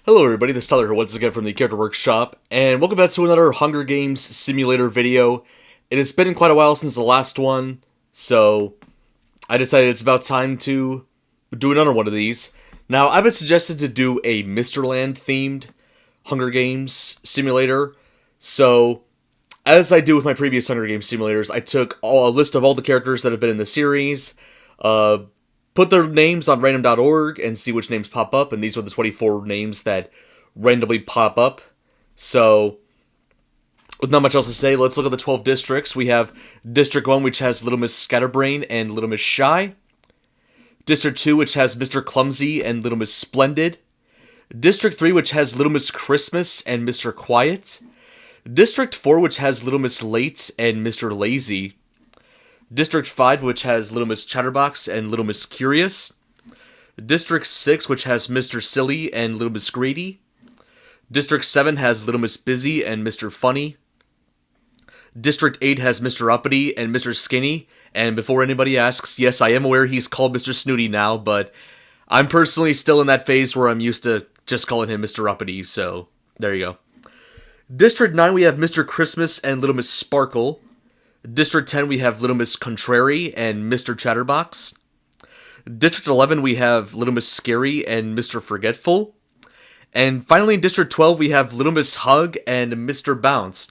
Hello everybody, this is Tyler here once again from the Character Workshop, and welcome back to another Hunger Games simulator video. It has been quite a while since the last one, so I decided it's about time to do another one of these. Now, I've been suggested to do a Misterland themed Hunger Games simulator, so as I do with my previous Hunger Games simulators, I took a list of all the characters that have been in the series, put their names on random.org and see which names pop up, and these are the 24 names that randomly pop up. So, with not much else to say, let's look at the 12 districts. We have District 1, which has Little Miss Scatterbrain and Little Miss Shy. District 2, which has Mr. Clumsy and Little Miss Splendid. District 3, which has Little Miss Christmas and Mr. Quiet. District 4, which has Little Miss Late and Mr. Lazy. District 5, which has Little Miss Chatterbox and Little Miss Curious. District 6, which has Mr. Silly and Little Miss Greedy. District 7 has Little Miss Busy and Mr. Funny. District 8 has Mr. Uppity and Mr. Skinny. And before anybody asks, yes, I am aware he's called Mr. Snooty now, but I'm personally still in that phase where I'm used to just calling him Mr. Uppity, so there you go. District 9, we have Mr. Christmas and Little Miss Sparkle. District 10, we have Little Miss Contrary and Mr. Chatterbox. District 11, we have Little Miss Scary and Mr. Forgetful. And finally, in District 12, we have Little Miss Hug and Mr. Bounce.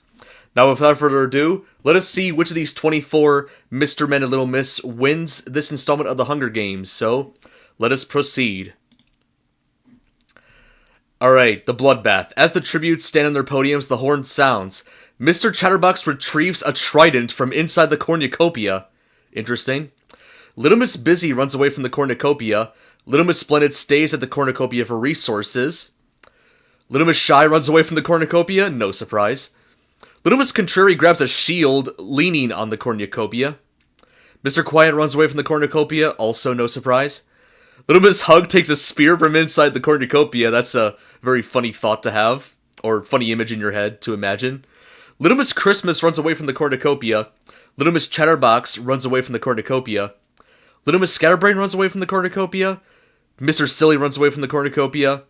Now, without further ado, let us see which of these 24 Mr. Men and Little Miss wins this installment of the Hunger Games. So, let us proceed. Alright, the bloodbath. As the tributes stand on their podiums, the horn sounds. Mr. Chatterbox retrieves a trident from inside the cornucopia. Interesting. Little Miss Busy runs away from the cornucopia. Little Miss Splendid stays at the cornucopia for resources. Little Miss Shy runs away from the cornucopia. No surprise. Little Miss Contrary grabs a shield, leaning on the cornucopia. Mr. Quiet runs away from the cornucopia. Also no surprise. Little Miss Hug takes a spear from inside the cornucopia. That's a very funny thought to have, or funny image in your head to imagine. Little Miss Christmas runs away from the cornucopia. Little Miss Chatterbox runs away from the cornucopia. Little Miss Scatterbrain runs away from the cornucopia. Mr. Silly runs away from the cornucopia.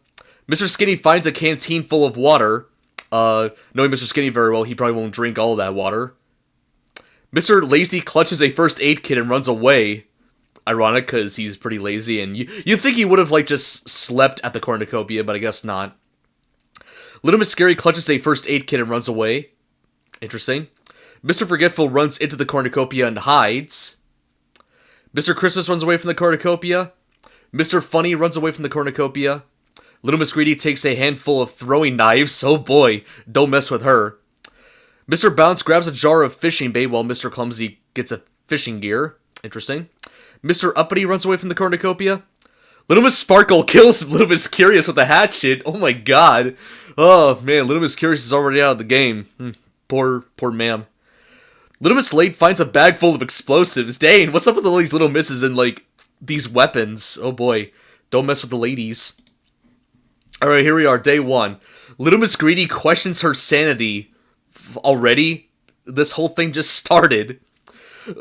Mr. Skinny finds a canteen full of water. Knowing Mr. Skinny very well, he probably won't drink all of that water. Mr. Lazy clutches a first aid kit and runs away. Ironic, because he's pretty lazy, and you think he would have, just slept at the cornucopia, but I guess not. Little Miss Scary clutches a first aid kit and runs away. Interesting. Mr. Forgetful runs into the cornucopia and hides. Mr. Christmas runs away from the cornucopia. Mr. Funny runs away from the cornucopia. Little Miss Greedy takes a handful of throwing knives. Oh boy, don't mess with her. Mr. Bounce grabs a jar of fishing bait while Mr. Clumsy gets a fishing gear. Interesting. Mr. Uppity runs away from the cornucopia. Little Miss Sparkle kills Little Miss Curious with a hatchet. Oh my god. Oh man, Little Miss Curious is already out of the game. Poor ma'am. Little Miss Late finds a bag full of explosives. Dang, what's up with all these little misses and, these weapons? Oh boy, don't mess with the ladies. Alright, here we are, day 1. Little Miss Greedy questions her sanity. Already? This whole thing just started.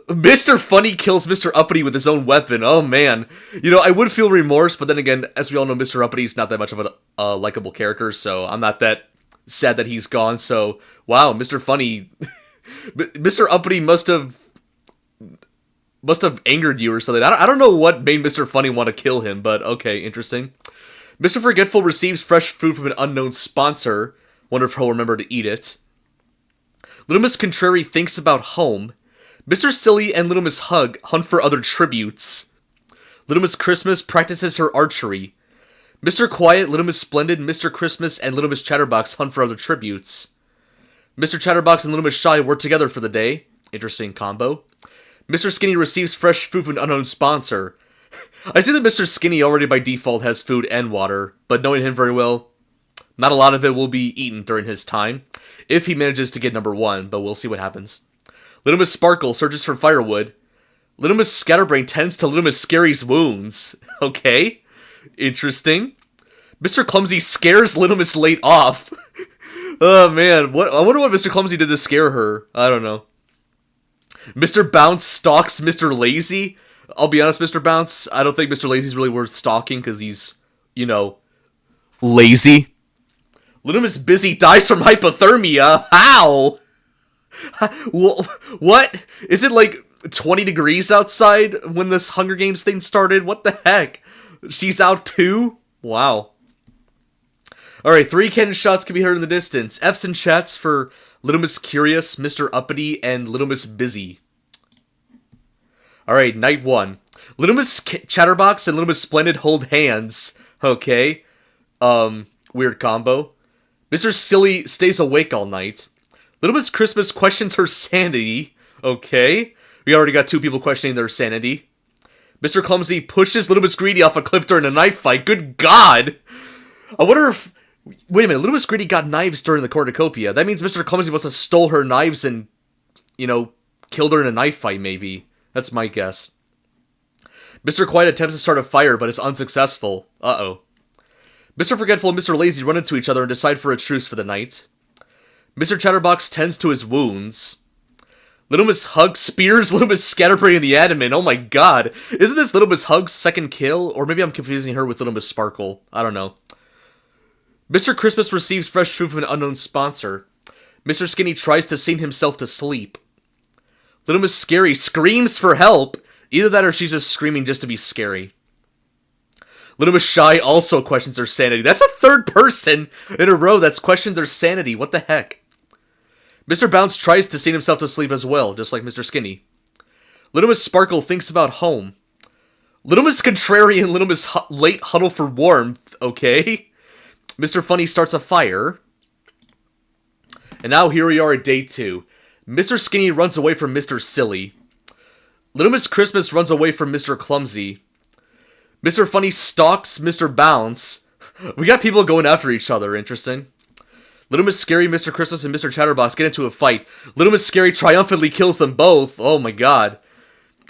Mr. Funny kills Mr. Uppity with his own weapon. Oh man. I would feel remorse, but then again, as we all know, Mr. Uppity's not that much of a likable character, so I'm not that sad that he's gone. So, wow, Mr. Funny... Mr. Uppity must have angered you or something. I don't know what made Mr. Funny want to kill him, but okay, interesting. Mr. Forgetful receives fresh food from an unknown sponsor. Wonder if he'll remember to eat it. Little Miss Contrary thinks about home. Mr. Silly and Little Miss Hug hunt for other tributes. Little Miss Christmas practices her archery. Mr. Quiet, Little Miss Splendid, Mr. Christmas, and Little Miss Chatterbox hunt for other tributes. Mr. Chatterbox and Little Miss Shy work together for the day. Interesting combo. Mr. Skinny receives fresh food from an unknown sponsor. I see that Mr. Skinny already by default has food and water, but knowing him very well, not a lot of it will be eaten during his time, if he manages to get number 1, but we'll see what happens. Little Miss Sparkle searches for firewood. Little Miss Scatterbrain tends to Little Miss Scary's wounds. Okay, interesting. Mr. Clumsy scares Little Miss Late off. Oh man, I wonder what Mr. Clumsy did to scare her. I don't know. Mr. Bounce stalks Mr. Lazy. I'll be honest, Mr. Bounce, I don't think Mr. Lazy's really worth stalking because he's, lazy. Little Miss Busy dies from hypothermia. How? What? Is it like 20 degrees outside when this Hunger Games thing started? What the heck? She's out too? Wow. Alright, 3 cannon shots can be heard in the distance. F's and chats for Little Miss Curious, Mr. Uppity, and Little Miss Busy. Alright, night 1. Little Miss Chatterbox and Little Miss Splendid hold hands. Okay. Weird combo. Mr. Silly stays awake all night. Little Miss Christmas questions her sanity. Okay. We already got 2 people questioning their sanity. Mr. Clumsy pushes Little Miss Greedy off a cliff during a knife fight. Good God! I wonder if... Wait a minute, Little Miss Greedy got knives during the cornucopia. That means Mr. Clumsy must have stole her knives and, killed her in a knife fight, maybe. That's my guess. Mr. Quiet attempts to start a fire, but is unsuccessful. Uh-oh. Mr. Forgetful and Mr. Lazy run into each other and decide for a truce for the night. Mr. Chatterbox tends to his wounds. Little Miss Hug spears Little Miss Scatterbrain in the abdomen. Oh my god. Isn't this Little Miss Hug's second kill? Or maybe I'm confusing her with Little Miss Sparkle. I don't know. Mr. Christmas receives fresh food from an unknown sponsor. Mr. Skinny tries to sing himself to sleep. Little Miss Scary screams for help. Either that or she's just screaming just to be scary. Little Miss Shy also questions her sanity. That's a third person in a row that's questioned their sanity. What the heck? Mr. Bounce tries to sing himself to sleep as well, just like Mr. Skinny. Little Miss Sparkle thinks about home. Little Miss Contrary and Little Miss Late huddle for warmth. Okay. Mr. Funny starts a fire. And now here we are at day 2. Mr. Skinny runs away from Mr. Silly. Little Miss Christmas runs away from Mr. Clumsy. Mr. Funny stalks Mr. Bounce. We got people going after each other. Interesting. Little Miss Scary, Mr. Christmas, and Mr. Chatterbox get into a fight. Little Miss Scary triumphantly kills them both. Oh my god.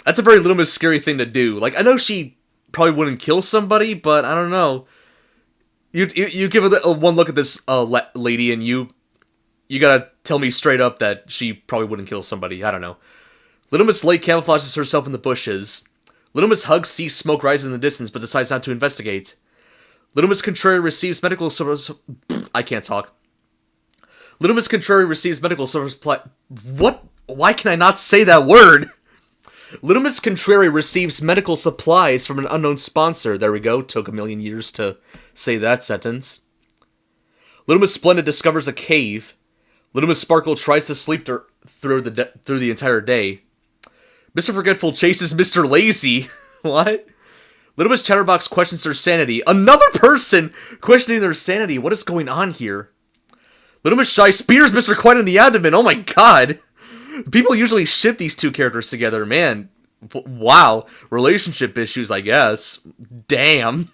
That's a very Little Miss Scary thing to do. Like, I know she probably wouldn't kill somebody, but I don't know. You give a one look at this lady, and you gotta tell me straight up that she probably wouldn't kill somebody. I don't know. Little Miss Lake camouflages herself in the bushes. Little Miss Hug sees smoke rise in the distance, but decides not to investigate. Little Miss Contrary receives medical service... I can't talk. Little Miss Contrary receives medical service... What? Why can I not say that word? Little Miss Contrary receives medical supplies from an unknown sponsor. There we go. Took a million years to say that sentence. Little Miss Splendid discovers a cave. Little Miss Sparkle tries to sleep through the entire day. Mr. Forgetful chases Mr. Lazy. What? Little Miss Chatterbox questions their sanity. Another person questioning their sanity. What is going on here? Little Miss Shy spears Mr. Quiet in the abdomen. Oh my god. People usually ship these 2 characters together. Man. Wow. Relationship issues, I guess. Damn.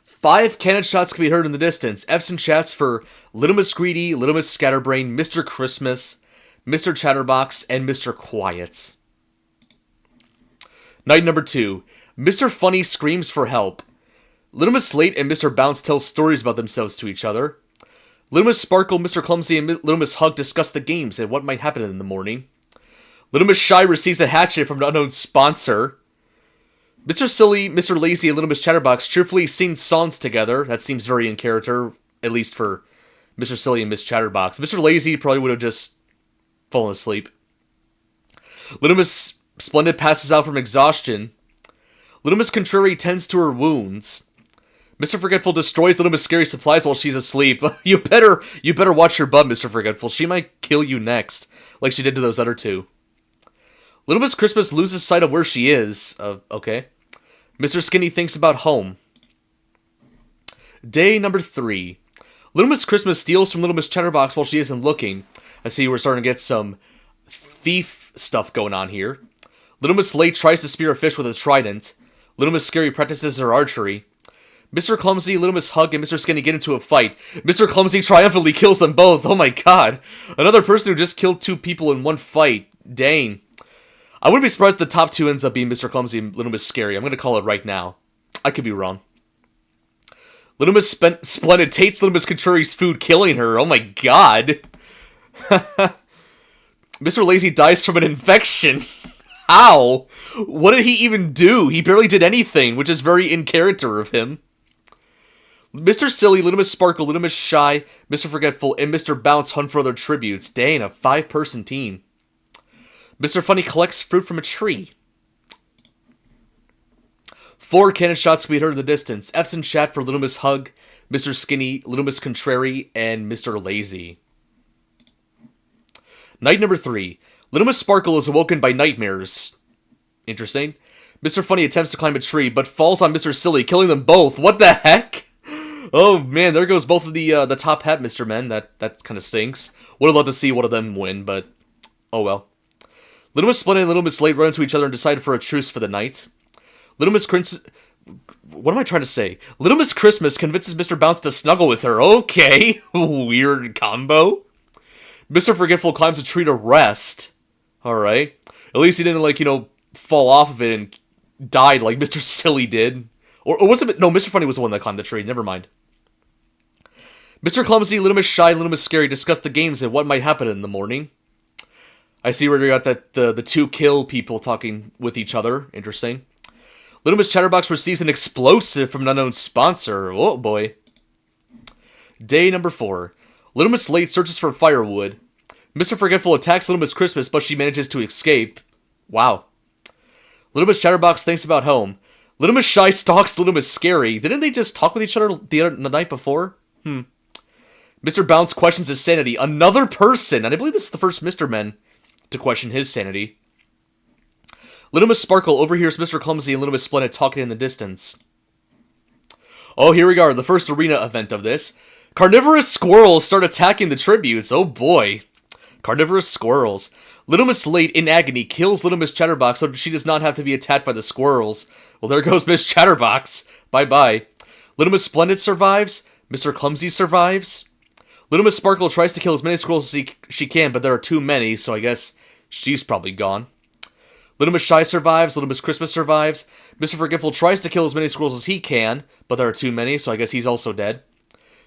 5 cannon shots can be heard in the distance. F's and chats for Little Miss Greedy, Little Miss Scatterbrain, Mr. Christmas, Mr. Chatterbox, and Mr. Quiet. Night number 2. Mr. Funny screams for help. Little Miss Late and Mr. Bounce tell stories about themselves to each other. Little Miss Sparkle, Mr. Clumsy, and Little Miss Hug discuss the games and what might happen in the morning. Little Miss Shy receives a hatchet from an unknown sponsor. Mr. Silly, Mr. Lazy, and Little Miss Chatterbox cheerfully sing songs together. That seems very in character, at least for Mr. Silly and Miss Chatterbox. Mr. Lazy probably would have just fallen asleep. Little Miss Splendid passes out from exhaustion. Little Miss Contrary tends to her wounds. Mr. Forgetful destroys Little Miss Scary supplies while she's asleep. You better watch your butt, Mr. Forgetful. She might kill you next, like she did to those other 2. Little Miss Christmas loses sight of where she is. Okay. Mr. Skinny thinks about home. Day number 3. Little Miss Christmas steals from Little Miss Chatterbox while she isn't looking. I see we're starting to get some thief stuff going on here. Little Miss Late tries to spear a fish with a trident. Little Miss Scary practices her archery. Mr. Clumsy, Little Miss Hug, and Mr. Skinny get into a fight. Mr. Clumsy triumphantly kills them both. Oh my god. Another person who just killed 2 people in one fight. Dang. I wouldn't be surprised if the top 2 ends up being Mr. Clumsy and Little Miss Scary. I'm going to call it right now. I could be wrong. Little Miss Splendid takes Little Miss Contrary's food, killing her. Oh my god. Mr. Lazy dies from an infection. How? What did he even do? He barely did anything, which is very in character of him. Mr. Silly, Little Miss Sparkle, Little Miss Shy, Mr. Forgetful, and Mr. Bounce hunt for other tributes. Dang, a 5-person team. Mr. Funny collects fruit from a tree. 4 cannon shots can be heard in the distance. F's in chat for Little Miss Hug, Mr. Skinny, Little Miss Contrary, and Mr. Lazy. Night number 3. Little Miss Sparkle is awoken by nightmares. Interesting. Mr. Funny attempts to climb a tree, but falls on Mr. Silly, killing them both. What the heck? Oh man, there goes both of the top hat Mr. Men. That kind of stinks. Would have loved to see one of them win, but oh well. Little Miss Splendid and Little Miss Late run into each other and decide for a truce for the night. Little Miss What am I trying to say? Little Miss Christmas convinces Mr. Bounce to snuggle with her. Okay, weird combo. Mr. Forgetful climbs a tree to rest. Alright. At least he didn't, like, fall off of it and died like Mr. Silly did. Or was it? No, Mr. Funny was the one that climbed the tree. Never mind. Mr. Clumsy, Little Miss Shy, and Little Miss Scary discuss the games and what might happen in the morning. I see where you got that the 2 kill people talking with each other. Interesting. Little Miss Chatterbox receives an explosive from an unknown sponsor. Oh boy. Day number 4. Little Miss Late searches for firewood. Mr. Forgetful attacks Little Miss Christmas, but she manages to escape. Wow. Little Miss Chatterbox thinks about home. Little Miss Shy stalks Little Miss Scary. Didn't they just talk with each other the night before? Mr. Bounce questions his sanity. Another person! And I believe this is the first Mr. Men to question his sanity. Little Miss Sparkle overhears Mr. Clumsy and Little Miss Splendid talking in the distance. Oh, here we are, the first arena event of this. Carnivorous squirrels start attacking the tributes. Oh boy. Carnivorous squirrels. Little Miss Late, in agony, kills Little Miss Chatterbox so she does not have to be attacked by the squirrels. Well, there goes Miss Chatterbox. Bye-bye. Little Miss Splendid survives. Mr. Clumsy survives. Little Miss Sparkle tries to kill as many squirrels as she can, but there are too many, so I guess she's probably gone. Little Miss Shy survives. Little Miss Christmas survives. Mr. Forgetful tries to kill as many squirrels as he can, but there are too many, so I guess he's also dead.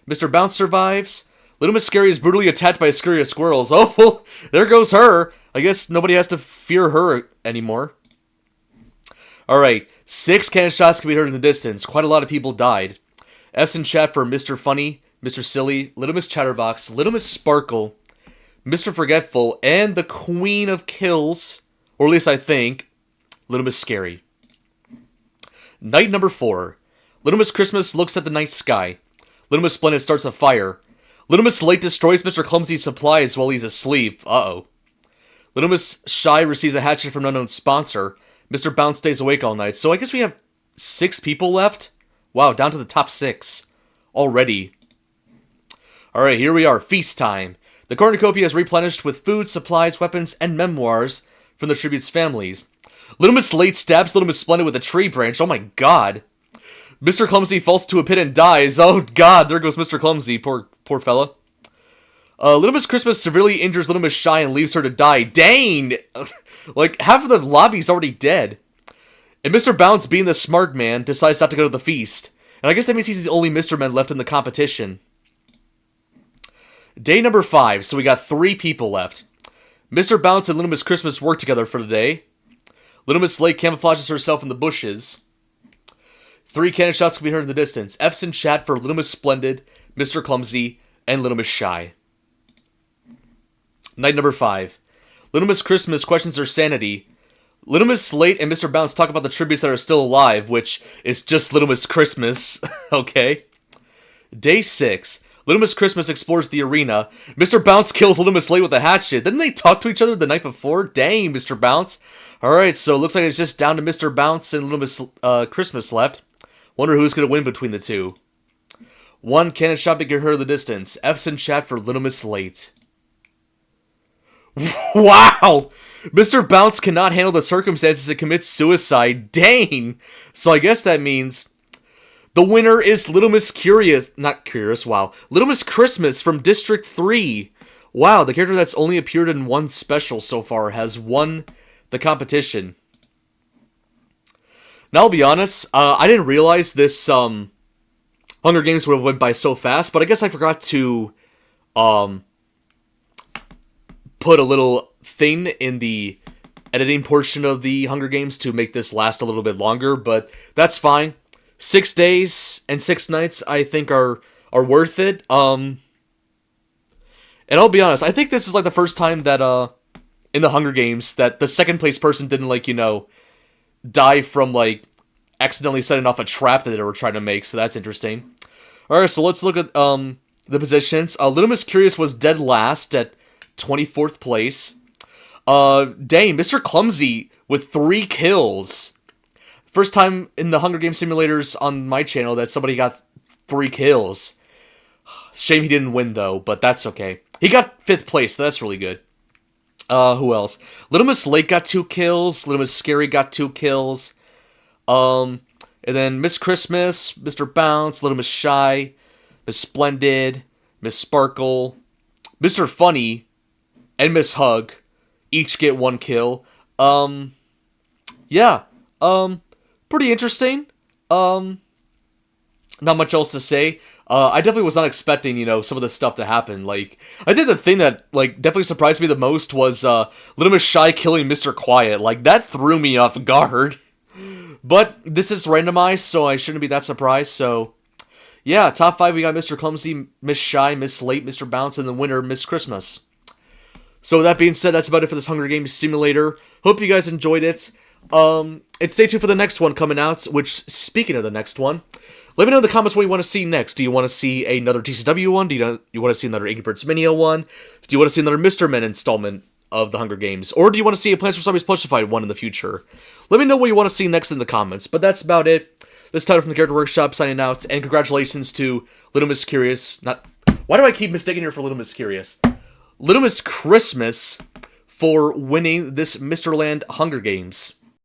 Mr. Bounce survives. Little Miss Scary is brutally attacked by a scurry of squirrels. Oh, well, there goes her. I guess nobody has to fear her anymore. Alright, 6 cannon shots can be heard in the distance. Quite a lot of people died. F's in chat for Mr. Funny, Mr. Silly, Little Miss Chatterbox, Little Miss Sparkle, Mr. Forgetful, and the Queen of Kills, or at least I think, Little Miss Scary. Night number 4. Little Miss Christmas looks at the night sky. Little Miss Splendid starts a fire. Little Miss Late destroys Mr. Clumsy's supplies while he's asleep. Uh-oh. Little Miss Shy receives a hatchet from an unknown sponsor. Mr. Bounce stays awake all night. So I guess we have 6 people left? Wow, down to the top 6. Already. Alright, here we are. Feast time. The cornucopia is replenished with food, supplies, weapons, and memoirs from the tribute's families. Little Miss Late stabs Little Miss Splendid with a tree branch. Oh my god. Mr. Clumsy falls to a pit and dies. Oh god, there goes Mr. Clumsy. Poor fella. Little Miss Christmas severely injures Little Miss Shy and leaves her to die. Dang! Like, half of the lobby's already dead. And Mr. Bounce, being the smart man, decides not to go to the feast. And I guess that means he's the only Mr. Man left in the competition. Day number 5, so we got 3 people left. Mr. Bounce and Little Miss Christmas work together for the day. Little Miss Lake camouflages herself in the bushes. 3 cannon shots can be heard in the distance. F's in chat for Little Miss Splendid, Mr. Clumsy, and Little Miss Shy. Night number 5. Little Miss Christmas questions her sanity. Little Miss Late and Mr. Bounce talk about the tributes that are still alive, which is just Little Miss Christmas. Okay. Day 6. Little Miss Christmas explores the arena. Mr. Bounce kills Little Miss Late with a hatchet. Didn't they talk to each other the night before? Dang, Mr. Bounce. Alright, so it looks like it's just down to Mr. Bounce and Little Miss Christmas left. Wonder who's going to win between the two. 1 cannon shot can hear the distance. F's in chat for Little Miss Late. Wow! Mr. Bounce cannot handle the circumstances and commits suicide. Dang! So I guess that means the winner is Little Miss Little Miss Christmas from District 3. Wow, the character that's only appeared in 1 special so far has won the competition. Now, I'll be honest, I didn't realize this Hunger Games would have went by so fast, but I guess I forgot to put a little thing in the editing portion of the Hunger Games to make this last a little bit longer, but that's fine. 6 days and 6 nights, I think, are worth it. And I'll be honest, I think this is like the first time that in the Hunger Games that the second place person didn't, like, you know, die from, like, accidentally setting off a trap that they were trying to make, so that's interesting. Alright, so let's look at the positions. Little Miss Curious was dead last at 24th place. Dang, Mr. Clumsy with 3 kills. First time in the Hunger Games simulators on my channel that somebody got 3 kills. Shame he didn't win, though, but that's okay. He got 5th place, so that's really good. Who else? Little Miss Lake got 2 kills. Little Miss Scary got 2 kills. And then Miss Christmas, Mr. Bounce, Little Miss Shy, Miss Splendid, Miss Sparkle, Mr. Funny, and Miss Hug each get 1 kill. Yeah. Pretty interesting. Not much else to say. I definitely was not expecting, you know, some of this stuff to happen. Like, I think the thing that, like, definitely surprised me the most was, Little Miss Shy killing Mr. Quiet. Like, that threw me off guard. But this is randomized, so I shouldn't be that surprised, so... Yeah, top 5, we got Mr. Clumsy, Miss Shy, Miss Late, Mr. Bounce, and the winner, Miss Christmas. So with that being said, that's about it for this Hunger Games simulator. Hope you guys enjoyed it. And stay tuned for the next one coming out, which, speaking of the next one... Let me know in the comments what you want to see next. Do you want to see another TCW one? Do you want to see another Angry Birds Minio one? Do you want to see another Mr. Men installment of the Hunger Games? Or do you want to see a Plants vs. Zombies Plushified one in the future? Let me know what you want to see next in the comments. But that's about it. This is Tyler from the Character Workshop signing out. And congratulations to Little Miss Curious. Why do I keep mistaking her for Little Miss Curious? Little Miss Christmas for winning this Misterland Hunger Games.